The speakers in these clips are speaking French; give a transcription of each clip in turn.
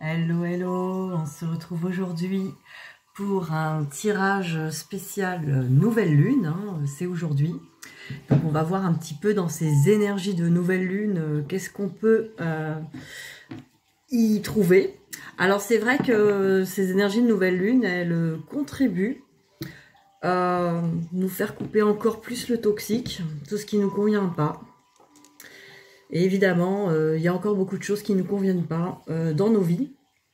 Hello, hello, on se retrouve aujourd'hui pour un tirage spécial nouvelle lune, hein, c'est aujourd'hui. Donc on va voir un petit peu dans ces énergies de nouvelle lune, qu'est-ce qu'on peut y trouver. Alors c'est vrai que ces énergies de nouvelle lune, elles contribuent à nous faire couper encore plus le toxique, tout ce qui ne nous convient pas. Et évidemment, il y a encore beaucoup de choses qui ne nous conviennent pas dans nos vies.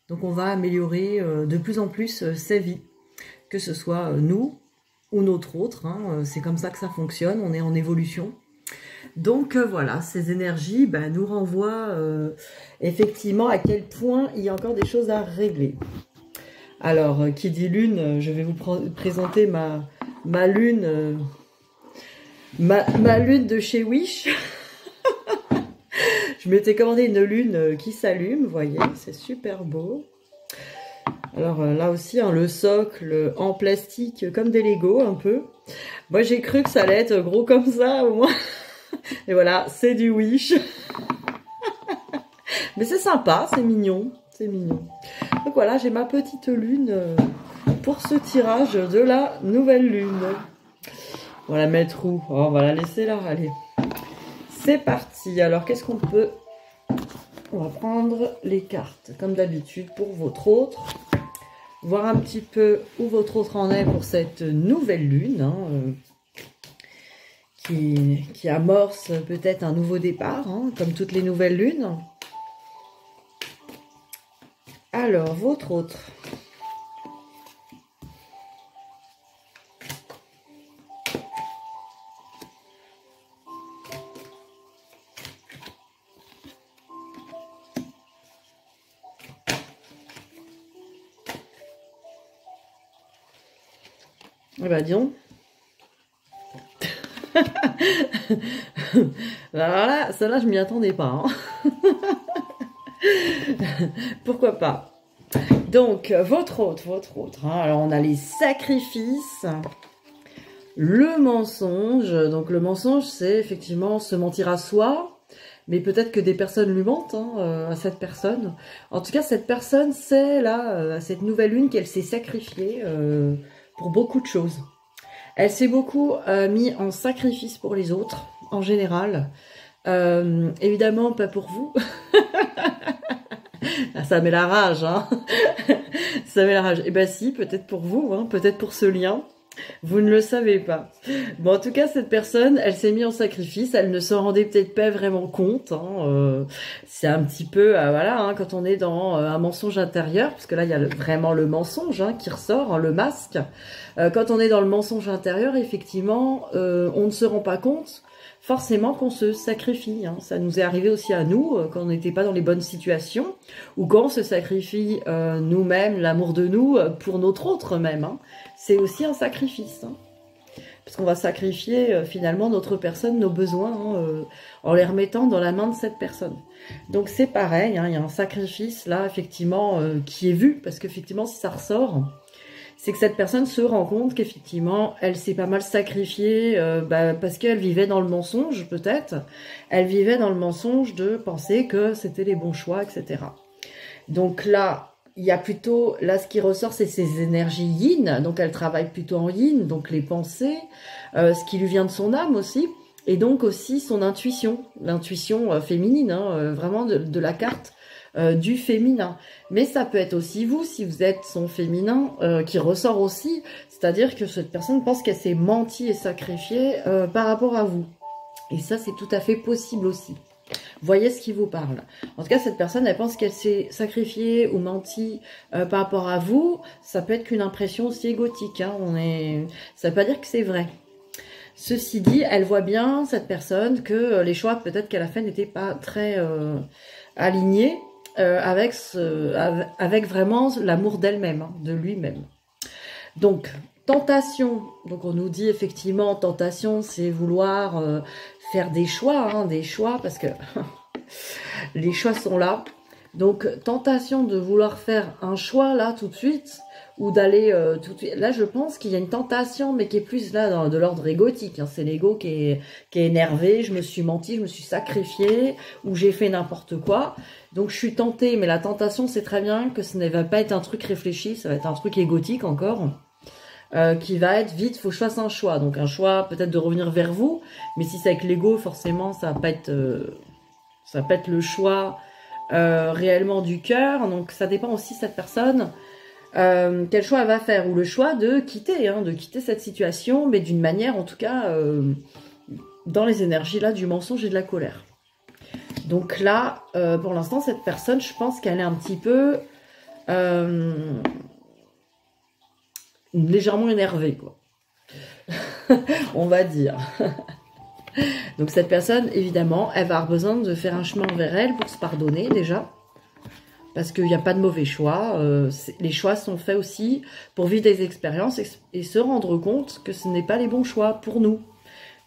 Donc on va améliorer de plus en plus sa vie, que ce soit nous ou notre autre. Hein, c'est comme ça que ça fonctionne, on est en évolution. Donc voilà, ces énergies nous renvoient effectivement à quel point il y a encore des choses à régler. Alors, qui dit lune, je vais vous présenter ma lune, ma lune de chez Wish. Je m'étais commandé une lune qui s'allume, vous voyez, c'est super beau. Alors là aussi, hein, le socle en plastique comme des Lego un peu. Moi j'ai cru que ça allait être gros comme ça au moins. Et voilà, c'est du Wish. Mais c'est sympa, c'est mignon, c'est mignon. Donc voilà, j'ai ma petite lune pour ce tirage de la nouvelle lune. On va la mettre où? Oh, on va la laisser là, allez. C'est parti. Alors, qu'est-ce qu'on peut... On va prendre les cartes, comme d'habitude, pour votre autre. Voir un petit peu où votre autre en est pour cette nouvelle lune, hein, qui amorce peut-être un nouveau départ, hein, comme toutes les nouvelles lunes. Alors, votre autre... Eh ben, dis donc. Alors là, celle-là, je m'y attendais pas. Hein. Pourquoi pas? Donc, votre autre. Hein. Alors, on a les sacrifices, le mensonge. Donc, le mensonge, c'est effectivement se mentir à soi. Mais peut-être que des personnes lui mentent hein, à cette personne. En tout cas, cette personne, c'est là, cette nouvelle lune qu'elle s'est sacrifiée pour beaucoup de choses. Elle s'est beaucoup mis en sacrifice pour les autres, en général. Évidemment, pas pour vous. Ça met la rage, hein. Ça met la rage. Eh ben si, peut-être pour vous, hein, peut-être pour ce lien. Vous ne le savez pas. Bon, en tout cas, cette personne, elle s'est mise en sacrifice. Elle ne s'en rendait peut-être pas vraiment compte. Hein, c'est un petit peu, voilà, hein, quand on est dans un mensonge intérieur, parce que là, il y a vraiment le mensonge hein, qui ressort, hein, le masque. Quand on est dans le mensonge intérieur, effectivement, on ne se rend pas compte forcément qu'on se sacrifie. Hein. Ça nous est arrivé aussi à nous, quand on n'était pas dans les bonnes situations, ou quand on se sacrifie nous-mêmes, l'amour de nous, pour notre autre même. Hein. C'est aussi un sacrifice. Hein. Parce qu'on va sacrifier finalement notre personne, nos besoins, hein, en les remettant dans la main de cette personne. Donc c'est pareil, hein, il y a un sacrifice là, effectivement, qui est vu, parce qu'effectivement, si ça ressort... c'est que cette personne se rend compte qu'effectivement, elle s'est pas mal sacrifiée parce qu'elle vivait dans le mensonge, peut-être. Elle vivait dans le mensonge de penser que c'était les bons choix, etc. Donc là, il y a plutôt, là, ce qui ressort, c'est ses énergies yin. Donc elle travaille plutôt en yin, donc les pensées, ce qui lui vient de son âme aussi. Et donc aussi son intuition, l'intuition féminine, hein, vraiment de la carte. Du féminin. Mais ça peut être aussi vous, si vous êtes son féminin, qui ressort aussi. C'est-à-dire que cette personne pense qu'elle s'est mentie et sacrifiée par rapport à vous. Et ça, c'est tout à fait possible aussi. Voyez ce qui vous parle. En tout cas, cette personne, elle pense qu'elle s'est sacrifiée ou mentie par rapport à vous. Ça peut être qu'une impression aussi égotique. Hein. Ça veut pas dire que c'est vrai. Ceci dit, elle voit bien, cette personne, que les choix peut-être qu'elle a fait n'étaient pas très alignés. Avec vraiment l'amour d'elle-même, hein, de lui-même. Donc, tentation. Donc, on nous dit effectivement, tentation, c'est vouloir faire des choix, parce que les choix sont là. Donc, tentation de vouloir faire un choix là tout de suite, ou d'aller tout de suite. Là, je pense qu'il y a une tentation, mais qui est plus là de l'ordre égotique. Hein. C'est l'ego qui est énervé, je me suis menti, je me suis sacrifié, ou j'ai fait n'importe quoi. Donc, je suis tentée, mais la tentation, c'est très bien que ce ne va pas être un truc réfléchi, ça va être un truc égotique encore. Qui va être vite, faut que je fasse un choix. Donc un choix peut-être de revenir vers vous, mais si c'est avec l'ego, forcément ça va pas être le choix réellement du cœur. Donc ça dépend aussi de cette personne quel choix elle va faire, ou le choix de quitter cette situation, mais d'une manière en tout cas dans les énergies là du mensonge et de la colère. Donc là, pour l'instant, cette personne, je pense qu'elle est un petit peu légèrement énervée, quoi. On va dire. Donc cette personne, évidemment, elle va avoir besoin de faire un chemin vers elle pour se pardonner déjà. Parce qu'il n'y a pas de mauvais choix. Les choix sont faits aussi pour vivre des expériences et se rendre compte que ce n'est pas les bons choix pour nous.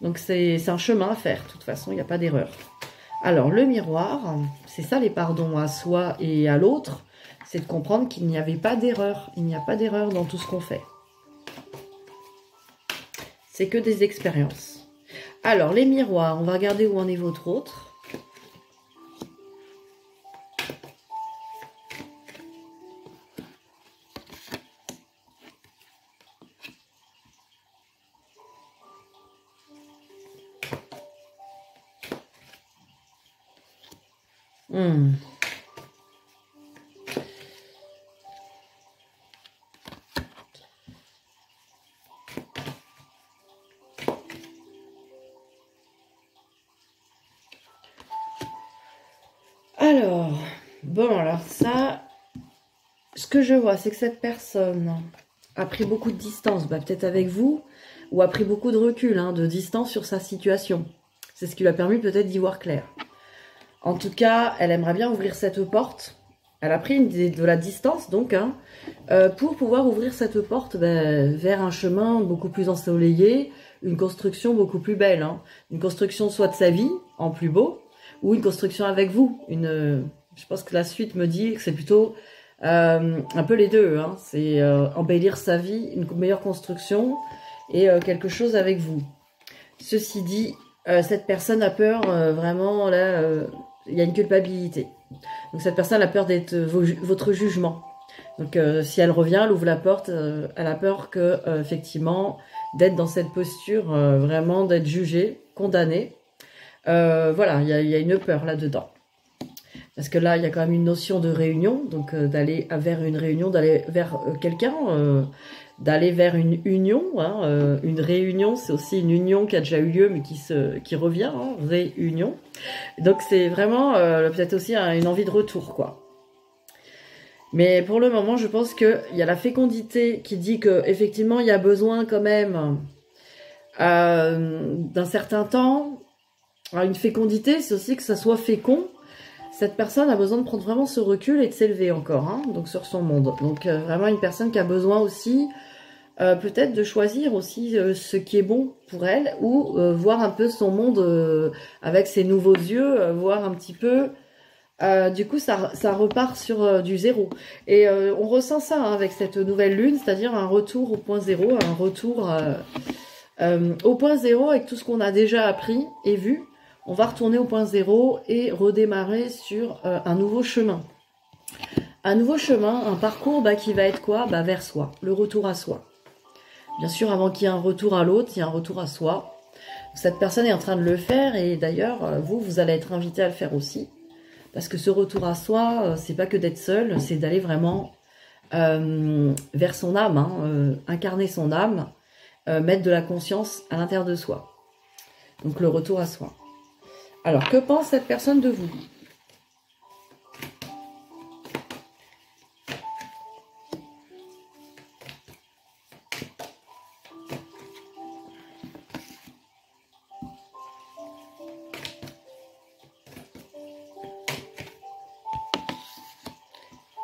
Donc c'est un chemin à faire. De toute façon, il n'y a pas d'erreur. Alors le miroir, c'est ça les pardons à soi et à l'autre. C'est de comprendre qu'il n'y avait pas d'erreur. Il n'y a pas d'erreur dans tout ce qu'on fait. C'est que des expériences. Alors, les miroirs, on va regarder où en est votre autre. Alors, bon, alors ça, ce que je vois, c'est que cette personne a pris beaucoup de distance, bah, peut-être avec vous, ou a pris beaucoup de recul, hein, de distance sur sa situation. C'est ce qui lui a permis peut-être d'y voir clair. En tout cas, elle aimerait bien ouvrir cette porte. Elle a pris de la distance, donc, hein, pour pouvoir ouvrir cette porte vers un chemin beaucoup plus ensoleillé, une construction beaucoup plus belle. Hein. Une construction soit de sa vie, en plus beau, ou une construction avec vous. Je pense que la suite me dit que c'est plutôt un peu les deux. Hein. C'est embellir sa vie, une meilleure construction et quelque chose avec vous. Ceci dit, cette personne a peur vraiment, là, il y a une culpabilité. Donc cette personne a peur d'être votre jugement. Donc si elle revient, elle ouvre la porte, elle a peur que effectivement d'être dans cette posture, vraiment d'être jugée, condamnée. Voilà, il y a une peur là-dedans. Parce que là, il y a quand même une notion de réunion, donc d'aller vers une réunion, d'aller vers quelqu'un, d'aller vers une union. Hein, une réunion, c'est aussi une union qui a déjà eu lieu, mais qui revient, hein, réunion. Donc c'est vraiment peut-être aussi une envie de retour, quoi. Mais pour le moment, je pense qu'il y a la fécondité qui dit qu'effectivement, il y a besoin quand même d'un certain temps. Alors, une fécondité, c'est aussi que ça soit fécond. Cette personne a besoin de prendre vraiment ce recul et de s'élever encore, hein, donc sur son monde. Donc vraiment une personne qui a besoin aussi peut-être de choisir aussi ce qui est bon pour elle, ou voir un peu son monde avec ses nouveaux yeux, voir un petit peu. Du coup, ça repart sur du zéro. Et on ressent ça hein, avec cette nouvelle lune, c'est-à-dire un retour au point zéro, un retour au point zéro avec tout ce qu'on a déjà appris et vu. On va retourner au point zéro et redémarrer sur un nouveau chemin. Un nouveau chemin, un parcours qui va être quoi vers soi, le retour à soi. Bien sûr, avant qu'il y ait un retour à l'autre, il y a un retour à soi. Cette personne est en train de le faire et d'ailleurs, vous allez être invité à le faire aussi. Parce que ce retour à soi, c'est pas que d'être seul, c'est d'aller vraiment vers son âme, hein, incarner son âme, mettre de la conscience à l'intérieur de soi. Donc le retour à soi. Alors, que pense cette personne de vous?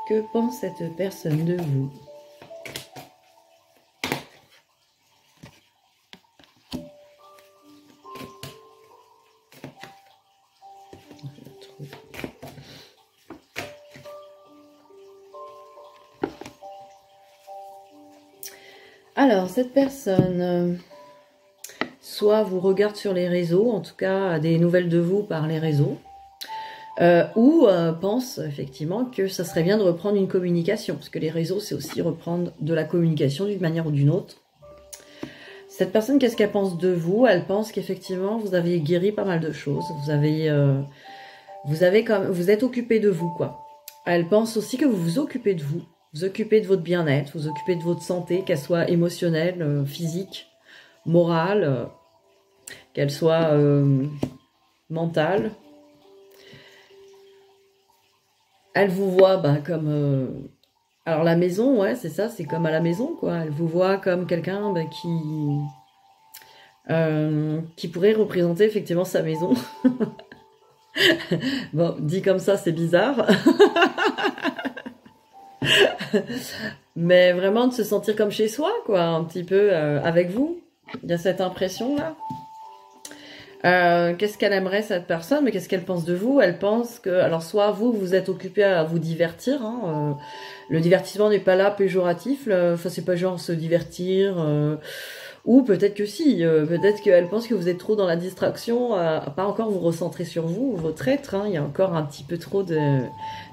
Que pense cette personne de vous? Alors, cette personne, soit vous regarde sur les réseaux, en tout cas a des nouvelles de vous par les réseaux, ou pense effectivement que ça serait bien de reprendre une communication, parce que les réseaux, c'est aussi reprendre de la communication d'une manière ou d'une autre. Cette personne, qu'est-ce qu'elle pense de vous? Elle pense qu'effectivement, vous avez guéri pas mal de choses, vous êtes occupé de vous, quoi. Elle pense aussi que vous vous occupez de vous. Vous occupez de votre bien-être, vous occupez de votre santé, qu'elle soit émotionnelle, physique, morale, qu'elle soit mentale. Elle vous voit comme... alors la maison, ouais, c'est ça, c'est comme à la maison, quoi. Elle vous voit comme quelqu'un qui pourrait représenter effectivement sa maison. Bon, dit comme ça, c'est bizarre. Mais vraiment de se sentir comme chez soi, quoi, un petit peu avec vous. Il y a cette impression-là. Qu'est-ce qu'elle aimerait, cette personne? Mais qu'est-ce qu'elle pense de vous? Elle pense que, alors soit vous êtes occupé à vous divertir, hein, le divertissement n'est pas là péjoratif, enfin c'est pas genre se divertir, ou peut-être que si, peut-être qu'elle pense que vous êtes trop dans la distraction, à pas encore vous recentrer sur vous, votre être, hein, il y a encore un petit peu trop de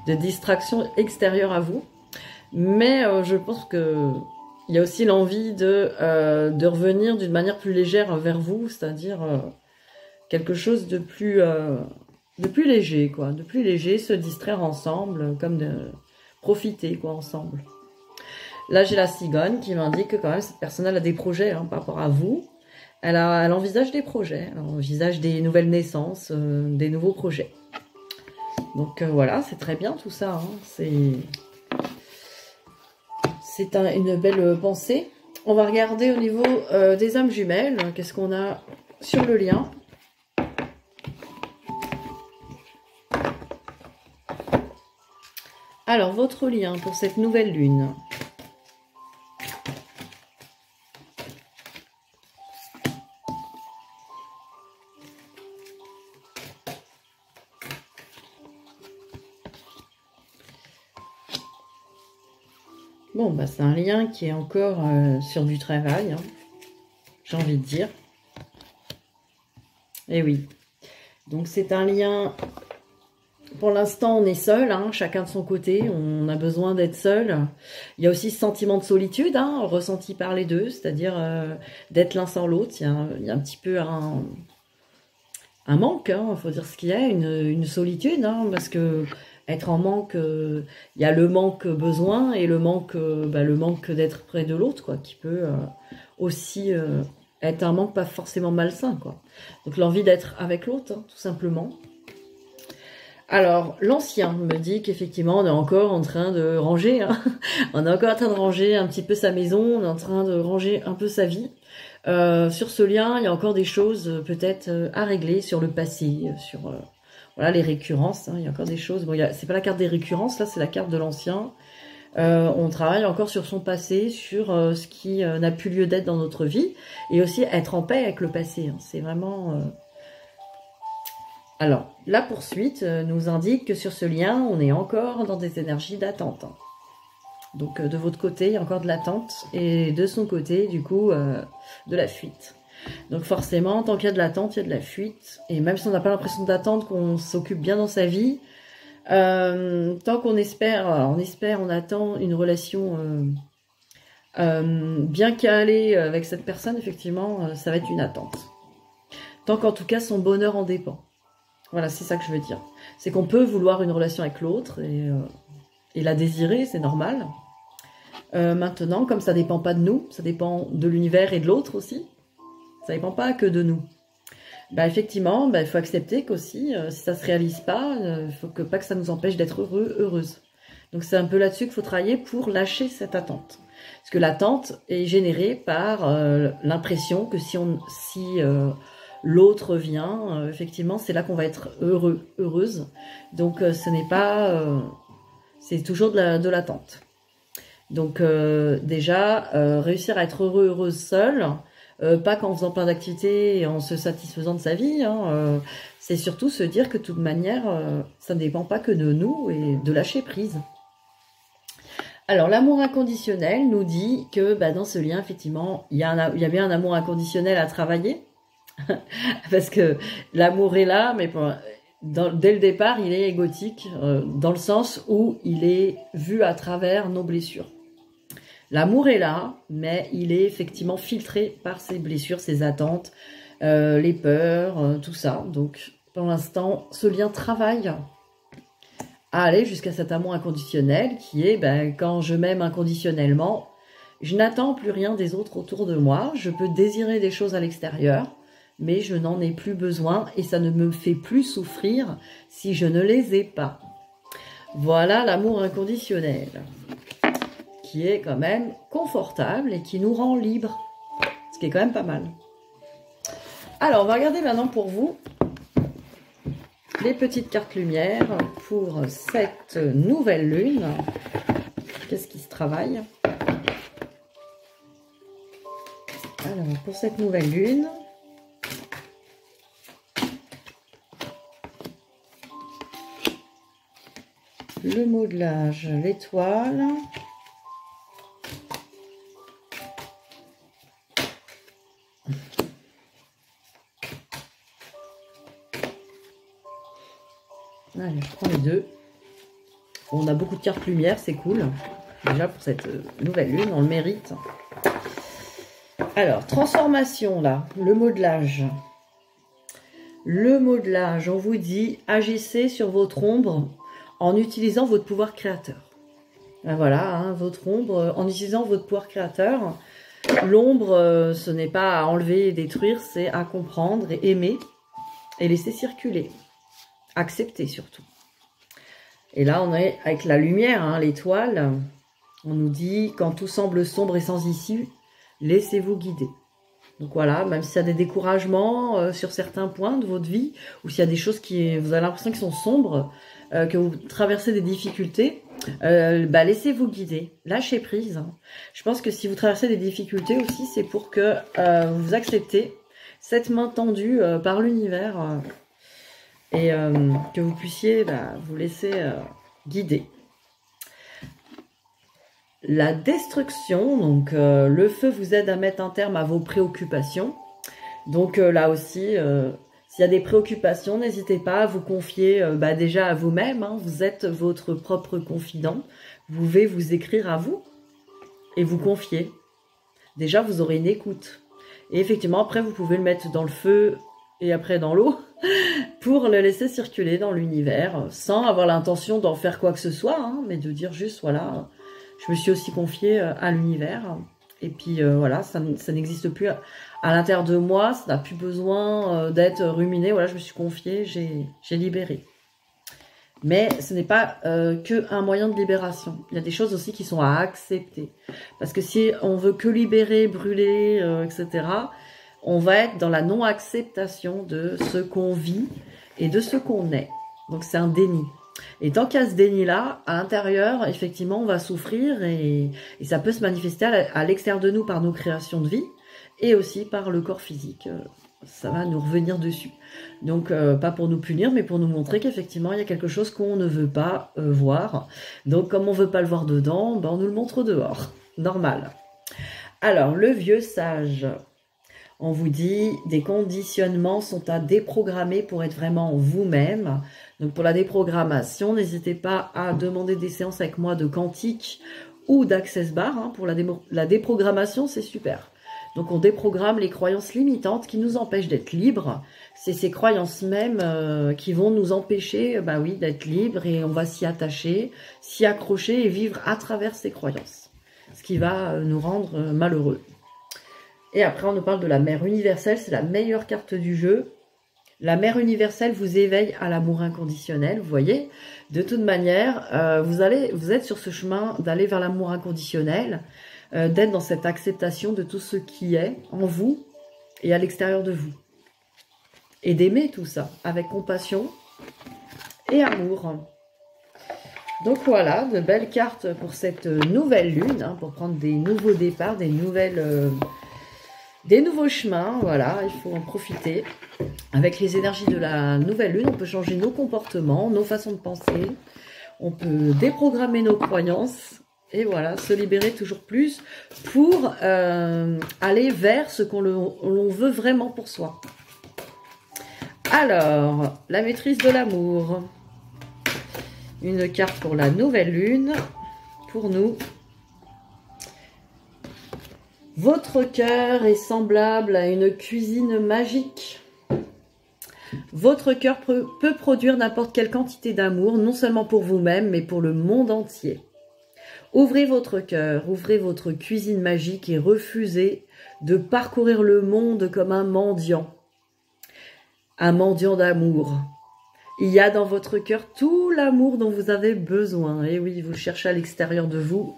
distraction extérieure à vous. Mais je pense que il y a aussi l'envie de revenir d'une manière plus légère vers vous, c'est-à-dire quelque chose de plus léger, quoi, de plus léger, se distraire ensemble, comme de profiter, quoi, ensemble. Là, j'ai la cigogne qui m'indique que quand même cette personne elle a des projets hein, par rapport à vous. Elle envisage des projets, elle envisage des nouvelles naissances, des nouveaux projets. Donc voilà, c'est très bien tout ça. Hein, c'est une belle pensée. On va regarder au niveau des âmes jumelles. Qu'est-ce qu'on a sur le lien? Alors, votre lien pour cette nouvelle lune. Bon, bah c'est un lien qui est encore sur du travail, hein, j'ai envie de dire. Et oui. Donc c'est un lien... Pour l'instant, on est seul, hein, chacun de son côté. On a besoin d'être seul. Il y a aussi ce sentiment de solitude, hein, ressenti par les deux, c'est-à-dire d'être l'un sans l'autre. Il y a un petit peu un manque, hein, faut dire ce qu'il y a, une solitude, hein, parce que être en manque, il y a le manque besoin et le manque d'être près de l'autre, quoi, qui peut aussi être un manque pas forcément malsain, quoi. Donc l'envie d'être avec l'autre, hein, tout simplement. Alors, l'ancien me dit qu'effectivement, on est encore en train de ranger, hein. On est encore en train de ranger un petit peu sa maison, on est en train de ranger un peu sa vie. Sur ce lien, il y a encore des choses peut-être à régler sur le passé, sur voilà les récurrences, hein. Il y a encore des choses. Bon, c'est pas la carte des récurrences, là, c'est la carte de l'ancien. On travaille encore sur son passé, sur ce qui n'a plus lieu d'être dans notre vie, et aussi être en paix avec le passé, hein. C'est vraiment... Alors, la poursuite nous indique que sur ce lien, on est encore dans des énergies d'attente. Donc, de votre côté, il y a encore de l'attente, et de son côté, du coup, de la fuite. Donc, forcément, tant qu'il y a de l'attente, il y a de la fuite. Et même si on n'a pas l'impression d'attendre, qu'on s'occupe bien dans sa vie, tant qu'on espère, on attend une relation bien calée avec cette personne, effectivement, ça va être une attente. Tant qu'en tout cas, son bonheur en dépend. Voilà, c'est ça que je veux dire. C'est qu'on peut vouloir une relation avec l'autre et la désirer, c'est normal. Maintenant, comme ça dépend pas de nous, ça dépend de l'univers et de l'autre aussi, ça dépend pas que de nous. Bah effectivement, il faut accepter qu'aussi, si ça se réalise pas, il faut pas que ça nous empêche d'être heureux, heureuse. Donc c'est un peu là-dessus qu'il faut travailler pour lâcher cette attente. Parce que l'attente est générée par l'impression que si l'autre vient, effectivement, c'est là qu'on va être heureux, heureuse. Donc ce n'est pas... c'est toujours de l'attente. Donc déjà, réussir à être heureux, heureuse seule, pas qu'en faisant plein d'activités et en se satisfaisant de sa vie, hein, c'est surtout se dire que de toute manière, ça ne dépend pas que de nous et de lâcher prise. Alors, l'amour inconditionnel nous dit que bah, dans ce lien, effectivement, il y a bien un amour inconditionnel à travailler. Parce que l'amour est là, mais dès le départ, il est égotique, dans le sens où il est vu à travers nos blessures. L'amour est là, mais il est effectivement filtré par ses blessures, ses attentes, les peurs, tout ça. Donc, pour l'instant, ce lien travaille à aller jusqu'à cet amour inconditionnel qui est, ben, quand je m'aime inconditionnellement, je n'attends plus rien des autres autour de moi. Je peux désirer des choses à l'extérieur, mais je n'en ai plus besoin et ça ne me fait plus souffrir si je ne les ai pas. Voilà l'amour inconditionnel, qui est quand même confortable et qui nous rend libres, ce qui est quand même pas mal. Alors, on va regarder maintenant pour vous les petites cartes lumière pour cette nouvelle lune. Qu'est-ce qui se travaille? Alors, pour cette nouvelle lune, le modelage, l'étoile, allez, je prends les deux. On a beaucoup de cartes lumière, c'est cool. Déjà pour cette nouvelle lune, on le mérite. Alors, transformation là, le modelage. Le modelage, on vous dit, agissez sur votre ombre en utilisant votre pouvoir créateur. Ben voilà, hein, votre ombre, en utilisant votre pouvoir créateur. L'ombre, ce n'est pas à enlever et détruire, c'est à comprendre et aimer et laisser circuler. Accepter surtout. Et là, on est avec la lumière, hein, l'étoile. On nous dit, quand tout semble sombre et sans issue, laissez-vous guider. Donc voilà, même s'il y a des découragements sur certains points de votre vie, ou s'il y a des choses qui vous avez l'impression qu'ils sont sombres, que vous traversez des difficultés, bah laissez-vous guider, lâchez prise. Hein. Je pense que si vous traversez des difficultés aussi, c'est pour que vous acceptez cette main tendue par l'univers et que vous puissiez vous laisser guider. La destruction, donc le feu vous aide à mettre un terme à vos préoccupations. Donc là aussi, s'il y a des préoccupations, n'hésitez pas à vous confier déjà à vous-même. Hein. Vous êtes votre propre confident. Vous pouvez vous écrire à vous et vous confier. Déjà, vous aurez une écoute. Et effectivement, après, vous pouvez le mettre dans le feu et après dans l'eau pour le laisser circuler dans l'univers sans avoir l'intention d'en faire quoi que ce soit, hein, mais de dire juste, voilà... Je me suis aussi confiée à l'univers. Et puis voilà, ça n'existe plus à l'intérieur de moi. Ça n'a plus besoin d'être ruminé. Voilà, je me suis confiée, j'ai libéré. Mais ce n'est pas qu'un moyen de libération. Il y a des choses aussi qui sont à accepter. Parce que si on veut que libérer, brûler, etc., on va être dans la non-acceptation de ce qu'on vit et de ce qu'on est. Donc c'est un déni. Et tant qu'il y a ce déni-là, à l'intérieur, effectivement, on va souffrir et ça peut se manifester à l'extérieur de nous par nos créations de vie et aussi par le corps physique. Ça va nous revenir dessus. Donc, pas pour nous punir, mais pour nous montrer qu'effectivement, il y a quelque chose qu'on ne veut pas voir. Donc, comme on ne veut pas le voir dedans, on nous le montre dehors. Normal. Alors, le vieux sage... On vous dit, des conditionnements sont à déprogrammer pour être vraiment vous-même. Donc pour la déprogrammation, n'hésitez pas à demander des séances avec moi de quantique ou d'Access Bar. Hein. Pour la déprogrammation, c'est super. Donc on déprogramme les croyances limitantes qui nous empêchent d'être libres. C'est ces croyances même qui vont nous empêcher oui, d'être libres et on va s'y attacher, s'y accrocher et vivre à travers ces croyances. Ce qui va nous rendre malheureux. Et après, on nous parle de la mère universelle. C'est la meilleure carte du jeu. La mère universelle vous éveille à l'amour inconditionnel. Vous voyez, de toute manière, vous êtes sur ce chemin d'aller vers l'amour inconditionnel, d'être dans cette acceptation de tout ce qui est en vous et à l'extérieur de vous. Et d'aimer tout ça avec compassion et amour. Donc voilà, de belles cartes pour cette nouvelle lune, hein, pour prendre des nouveaux départs, des nouveaux chemins, voilà, il faut en profiter. Avec les énergies de la nouvelle lune, on peut changer nos comportements, nos façons de penser, on peut déprogrammer nos croyances Et voilà, se libérer toujours plus pour aller vers ce qu'on l'on veut vraiment pour soi. Alors, la maîtrise de l'amour. Une carte pour la nouvelle lune. Pour nous. Votre cœur est semblable à une cuisine magique. Votre cœur peut produire n'importe quelle quantité d'amour, non seulement pour vous-même, mais pour le monde entier. Ouvrez votre cœur, ouvrez votre cuisine magique et refusez de parcourir le monde comme un mendiant d'amour. Il y a dans votre cœur tout l'amour dont vous avez besoin. Et oui, vous cherchez à l'extérieur de vous.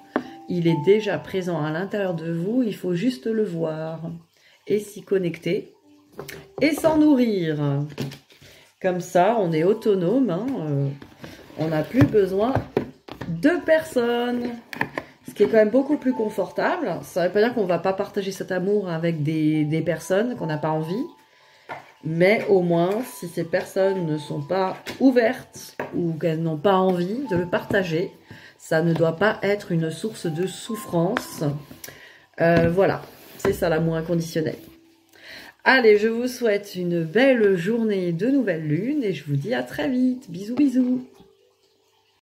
Il est déjà présent à l'intérieur de vous. Il faut juste le voir et s'y connecter et s'en nourrir. Comme ça, on est autonome. Hein, on n'a plus besoin de personne. Ce qui est quand même beaucoup plus confortable. Ça ne veut pas dire qu'on ne va pas partager cet amour avec des personnes qu'on n'a pas envie. Mais au moins, si ces personnes ne sont pas ouvertes ou qu'elles n'ont pas envie de le partager, ça ne doit pas être une source de souffrance. Voilà, c'est ça l'amour inconditionnel. Allez, je vous souhaite une belle journée de nouvelle lune et je vous dis à très vite. Bisous, bisous.